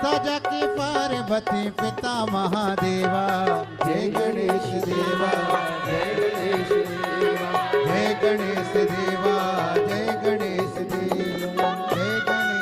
माता जाकी पार्वती पिता महादेवा। जय गणेश देवा जय गणेश देवा जय गणेश देवा जय गणेश देवा जय गणेश।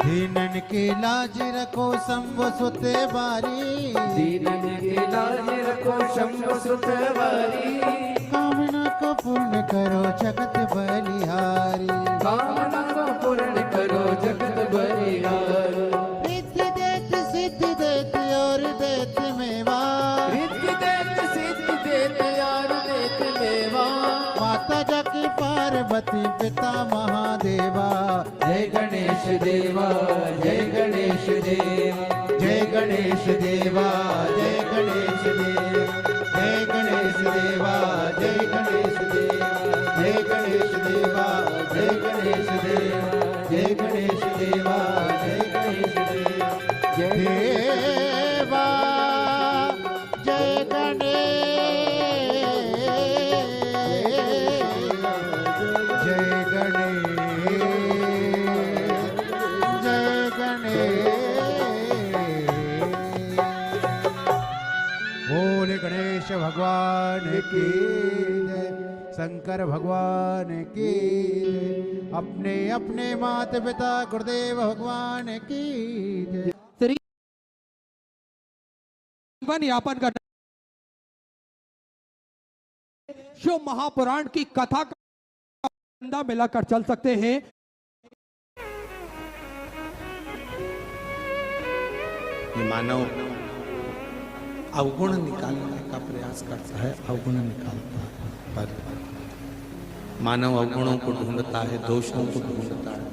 दीनन की लाज रखो शंभु सुत बारी। दीनन की लाज रखो शंभु सुत बारी। कामना को पूर्ण करो जगत बलिहारी। कामना को पूर्ण करो जगत बलिहारी। रिद्धि देत सिद्धि देत और देत मेवा। रिद्धि देत सिद्धि देत और देत मेवा। माता जाकी पार्वती पिता महादेवा। जय गणेश देवा जय गणेश देवा जय गणेश देवा जय गणेश देवा जय गणेश देवा जय गणेश देवा जय गणेश देवा जय गणेश देवा जय गणेश देवा जय गणेश देवा जय देवा जय गणेश जय गणेश भगवान की जय। शंकर भगवान की जय। अपने अपने माता पिता गुरुदेव भगवान की जय। जीवन यापन करना जो महापुराण की कथा का अंदा मिलाकर चल सकते हैं। मानव अवगुण निकालने का प्रयास करता है, अवगुण निकालता है, पर मानव अवगुणों को ढूंढता है, दोषों को ढूंढता है,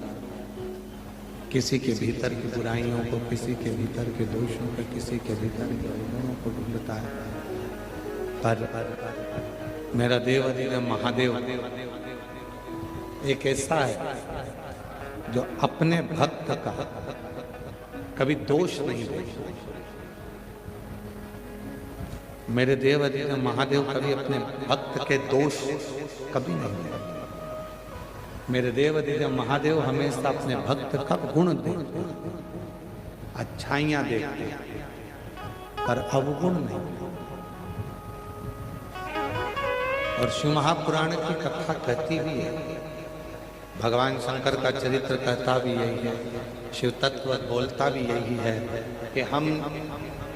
किसी के भीतर की बुराइयों को, किसी के भीतर के दोषों को, किसी के भीतर के अवगुणों को ढूंढता है। पर मेरा देव अधिदेव महादेव एक ऐसा है जो अपने भक्त का कभी दोष नहीं देखता। मेरे देव अधिदेव महादेव कभी अपने भक्त के दोष कभी नहीं देखते। मेरे देव अधिदेव महादेव हमेशा अपने भक्त का गुण देखते, अच्छाइयां देखते, पर अवगुण नहीं। और शिव महापुराण की कथा कहती भी है, भगवान शंकर का चरित्र कहता भी यही है, शिव तत्व बोलता भी यही है कि हम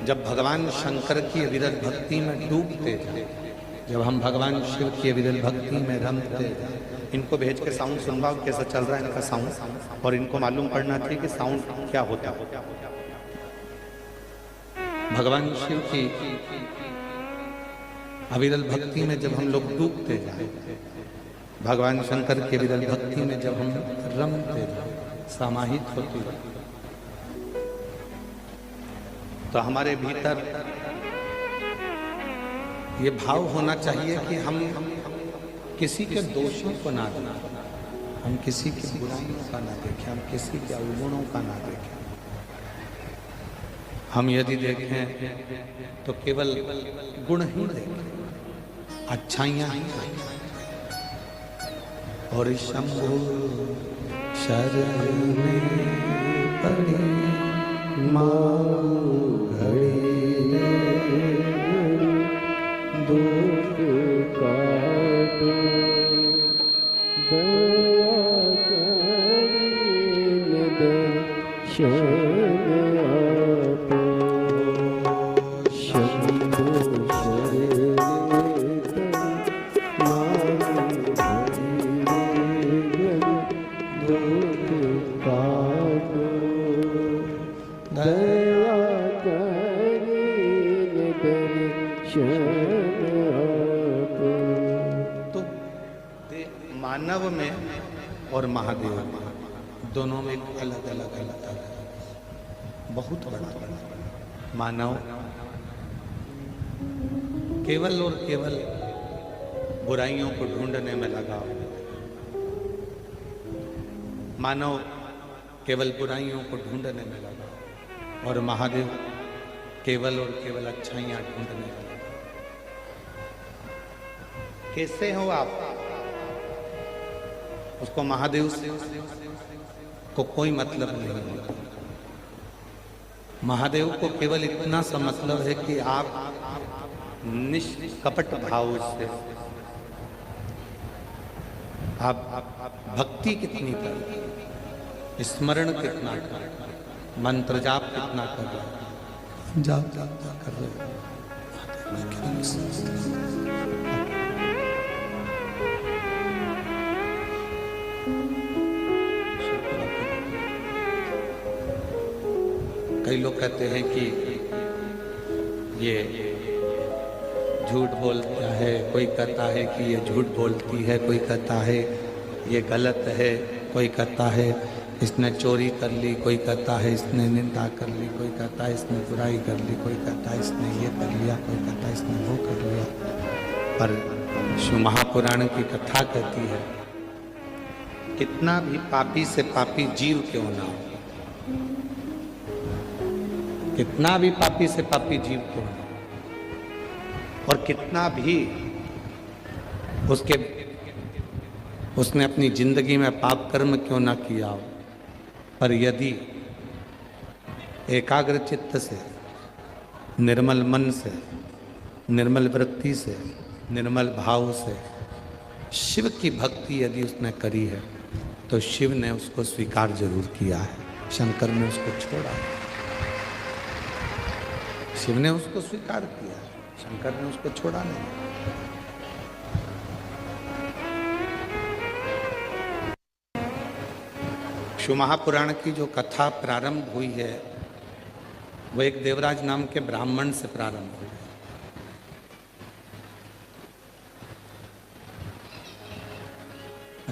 जब भगवान शंकर की विरल भक्ति में डूबते जाए, जब हम भगवान शिव की विरल भक्ति में रमते जाए। इनको भेज के साउंड सुनवाओ कैसा चल रहा है इनका साउंड, और इनको मालूम पड़ना चाहिए कि साउंड क्या होता है। भगवान शिव की अविरल भक्ति में जब हम लोग डूबते जाए, भगवान शंकर के विरल भक्ति में जब हम रमते जाए, समाहित होते जाए, तो हमारे भीतर ये भाव होना चाहिए कि हम किसी के दोषों को ना देखें, हम किसी की बुराइयों का ना देखें, हम किसी के अवगुणों का ना देखें। हम यदि देखें तो केवल गुण ही देखें, अच्छाइयां ही देखें। और शंभु शरण में पड़ी माँ घड़ी दुख काटो दया करीन दर्शन आपो शंभु शरण दुख काटो दया करीन दर्शन आपो। तो मानव में में और महादेव में, दोनों में अलग अलग अलग अलग बहुत बड़ा मानव केवल और केवल बुराइयों को ढूंढने में लगा। मानव केवल बुराइयों को ढूंढने में लगा और महादेव केवल और केवल अच्छाइयां ढूंढने में लगा। कैसे हो आप? उसको महादेव से को कोई मतलब नहीं होता। महादेव को केवल इतना सा मतलब है कि आप निष्कपट भाव से आप भक्ति कितनी कर, स्मरण कितना कर, मंत्र जाप कितना कर रहे, जाप कर रहे। कई लोग कहते हैं कि ये झूठ बोलता है, कोई कहता है कि ये झूठ बोलती है, कोई कहता है ये गलत है, कोई कहता है इसने चोरी कर ली, कोई कहता है इसने निंदा कर ली, कोई कहता है इसने बुराई कर ली, कोई कहता है इसने ये कर लिया, कोई कहता है इसने वो कर लिया। पर शिव महापुराण की कथा कहती है कितना भी पापी से पापी जीव क्यों ना हो, कितना भी पापी से पापी जीव क्यों ना, और कितना भी उसने अपनी जिंदगी में पाप कर्म क्यों ना किया हो, पर यदि एकाग्र चित्त से, निर्मल मन से, निर्मल वृत्ति से, निर्मल भाव से शिव की भक्ति यदि उसने करी है तो शिव ने उसको स्वीकार जरूर किया है। शंकर ने उसको छोड़ा, शिव ने उसको स्वीकार किया, शंकर ने उसको छोड़ा नहीं। शिव महापुराण की जो कथा प्रारंभ हुई है वो एक देवराज नाम के ब्राह्मण से प्रारंभ हुई है।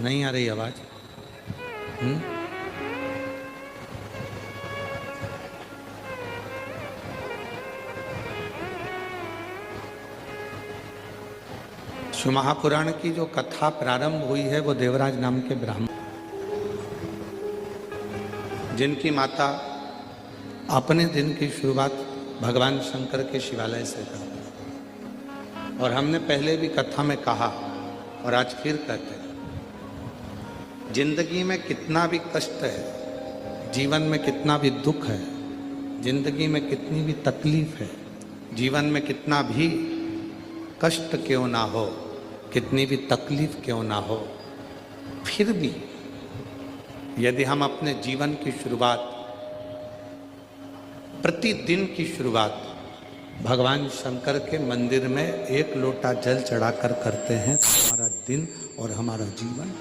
नहीं आ रही आवाज? शिव महापुराण की जो कथा प्रारंभ हुई है वो देवराज नाम के ब्राह्मण, जिनकी माता अपने दिन की शुरुआत भगवान शंकर के शिवालय से करती। और हमने पहले भी कथा में कहा और आज फिर कहते हैं, जिंदगी में कितना भी कष्ट है, जीवन में कितना भी दुख है, जिंदगी में कितनी भी तकलीफ है, जीवन में कितना भी कष्ट क्यों ना हो, कितनी भी तकलीफ क्यों ना हो, फिर भी यदि हम अपने जीवन की शुरुआत, प्रतिदिन की शुरुआत भगवान शंकर के मंदिर में एक लोटा जल चढ़ाकर करते हैं तो हमारा दिन और हमारा जीवन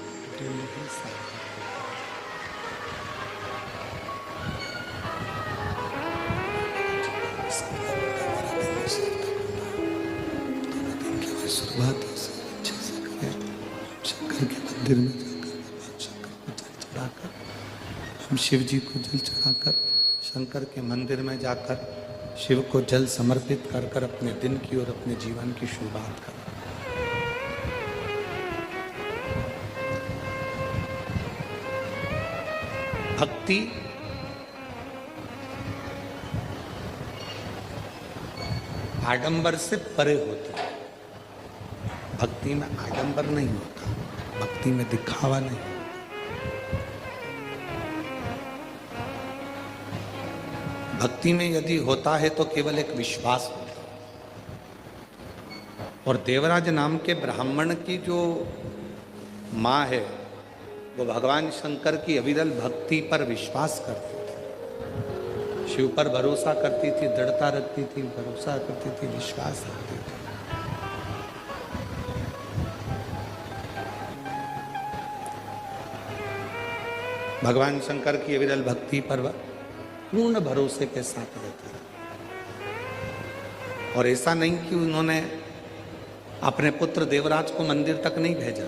शुरुआत अच्छे से करें। शंकर के मंदिर में जाकर हम शिव जी को जल चढ़ाकर, शंकर के मंदिर में जाकर शिव को जल समर्पित कर कर अपने दिन की और अपने जीवन की शुरुआत करें। भक्ति आडंबर से परे होती है। भक्ति में आडंबर नहीं होता, भक्ति में दिखावा नहीं। भक्ति में यदि होता है तो केवल एक विश्वास होता है। और देवराज नाम के ब्राह्मण की जो माँ है वो भगवान शंकर की अविरल भक्ति पर विश्वास करती थी, शिव पर भरोसा करती थी, दृढ़ता रखती थी, भरोसा करती थी, विश्वास रखती थी। भगवान शंकर की अविरल भक्ति पर पूर्ण भरोसे के साथ रहते हैं। और ऐसा नहीं कि उन्होंने अपने पुत्र देवराज को मंदिर तक नहीं भेजा,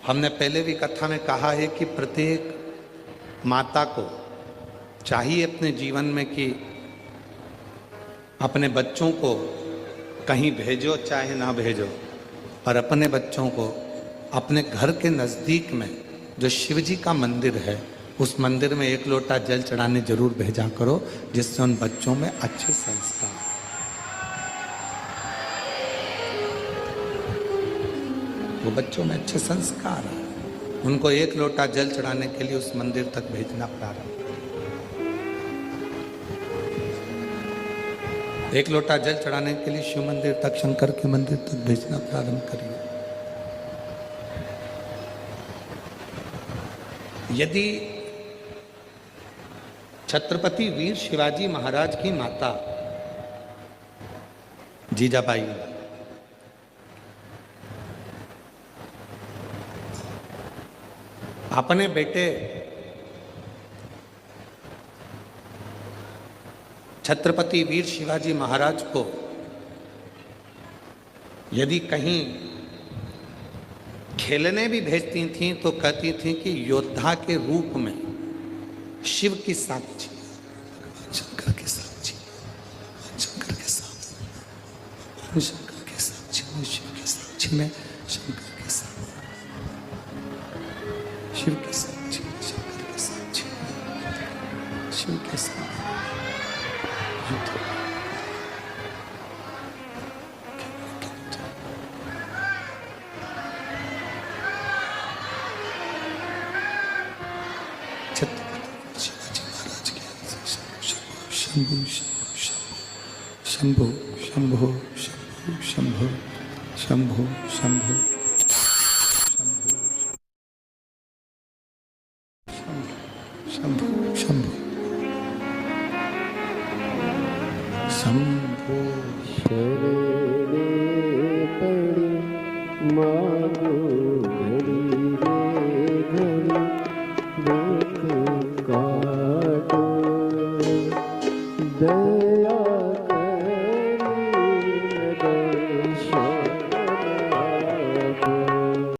हमने पहले भी कथा में कहा है कि प्रत्येक माता को चाहिए अपने जीवन में कि अपने बच्चों को कहीं भेजो चाहे ना भेजो, पर अपने बच्चों को अपने घर के नज़दीक में जो शिव जी का मंदिर है उस मंदिर में एक लोटा जल चढ़ाने जरूर भेजा करो, जिससे उन बच्चों में अच्छे संस्कार, वो बच्चों में अच्छे संस्कार हैं। उनको एक लोटा जल चढ़ाने के लिए उस मंदिर तक भेजना प्रारंभ, एक लोटा जल चढ़ाने के लिए शिव मंदिर तक, शंकर के मंदिर तक भेजना प्रारंभ करिए। यदि छत्रपति वीर शिवाजी महाराज की माता जीजाबाई अपने बेटे छत्रपति वीर शिवाजी महाराज को यदि कहीं खेलने भी भेजती थीं तो कहती थीं कि योद्धा के रूप में शिव की साक्षी, शंकर के साक्षी, शंकर के साक्षी, शंकर के साक्षी में, शिव के साक्षी में, शंकर के साक्षी, शिव के साक्षी, शंकर के साक्षी, शिव के साक्षी, शंभु शंभु शंभु शंभु शंभु शंभु शंभु शंभु शंभु शरणे पड़ी मांगो घड़ी रे घड़ी दुख काटो